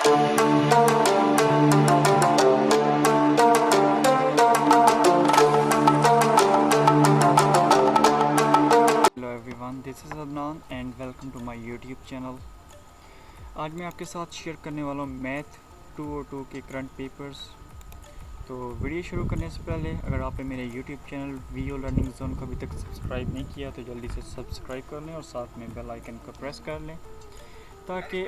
Hello everyone, this is Adnan and welcome to my YouTube channel. आज मैं आपके साथ शेयर करने वाला हूँ मैथ 202 के करंट पेपर्स। तो वीडियो शुरू करने से पहले अगर आपने मेरे YouTube channel VO learning zone को अभी तक सब्सक्राइब नहीं किया तो जल्दी से सब्सक्राइब कर लें और साथ में बेल आइकन को प्रेस कर लें ताकि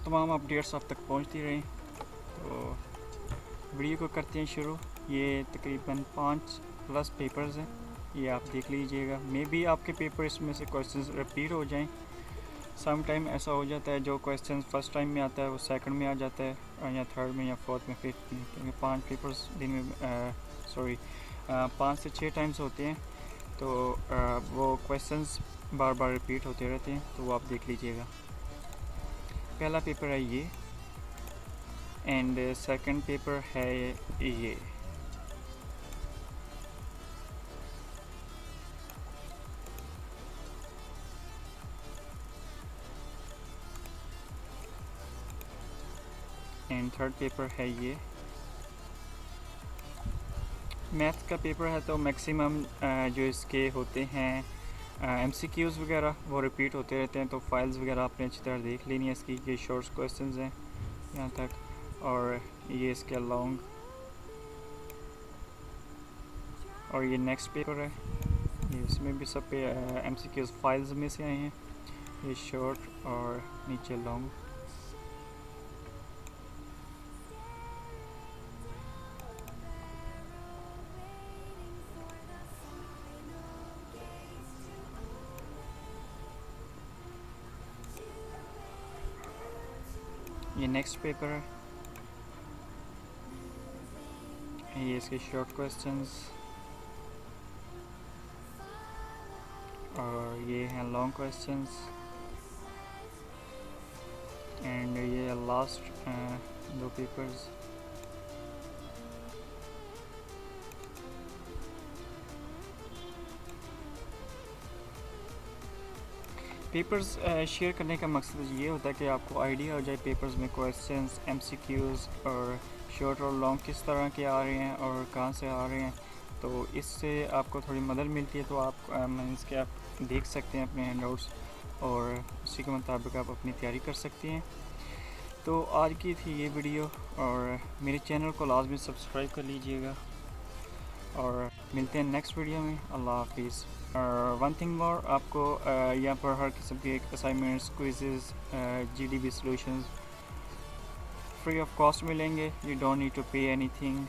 तमाम अपडेट्स आप तक पहुँचती रहें। तो वीडियो को करते हैं शुरू। ये तकरीबन 5+ पेपर्स हैं, ये आप देख लीजिएगा। मे बी आपके पेपर इसमें से क्वेश्चंस रिपीट हो जाएं। सम टाइम ऐसा हो जाता है जो क्वेश्चन फर्स्ट टाइम में आता है वो सेकंड में आ जाता है, या थर्ड में या फोर्थ में, फिफ्थ में, क्योंकि 5 पेपर्स दिन में 5 से 6 टाइम्स होते हैं। तो वो क्वेश्चंस बार बार रिपीट होते रहते हैं, तो वो आप देख लीजिएगा। पहला पेपर है ये एंड सेकंड पेपर है ये। एंड थर्ड पेपर है ये। मैथ का पेपर है तो मैक्सिमम जो इसके होते हैं MCQs वगैरह वो रिपीट होते रहते हैं, तो फाइल्स वगैरह आपने अच्छी तरह देख लेनी है इसकी। ये शॉर्ट क्वेश्चंस हैं यहाँ तक, और ये इसके लॉन्ग, और ये नेक्स्ट पेपर है। ये इसमें भी सब पे MCQs फाइल्स में से आए हैं। ये शॉर्ट और नीचे लॉन्ग। ये नेक्स्ट पेपर है, ये इसके शॉर्ट क्वेश्चंस, और ये हैं लॉन्ग क्वेश्चंस, एंड ये लास्ट 2 पेपर्स। पेपर्स शेयर करने का मकसद ये होता है कि आपको आइडिया हो जाए पेपर्स में क्वेश्चंस, MCQs और शॉर्ट और लॉन्ग किस तरह के आ रहे हैं और कहाँ से आ रहे हैं। तो इससे आपको थोड़ी मदद मिलती है, तो आप मीन्स के आप देख सकते हैं अपने हैंडआउट्स और उसी के मुताबिक आप अपनी तैयारी कर सकते हैं। तो आज की थी ये वीडियो, और मेरे चैनल को लाजमी सब्सक्राइब कर लीजिएगा, और मिलते हैं नेक्स्ट वीडियो में। अल्लाह हाफिज़। वन थिंग मोर, आपको यहाँ पर हर किस्म के assignments, quizzes, GDB solutions free of cost मिलेंगे। You don't need to pay anything.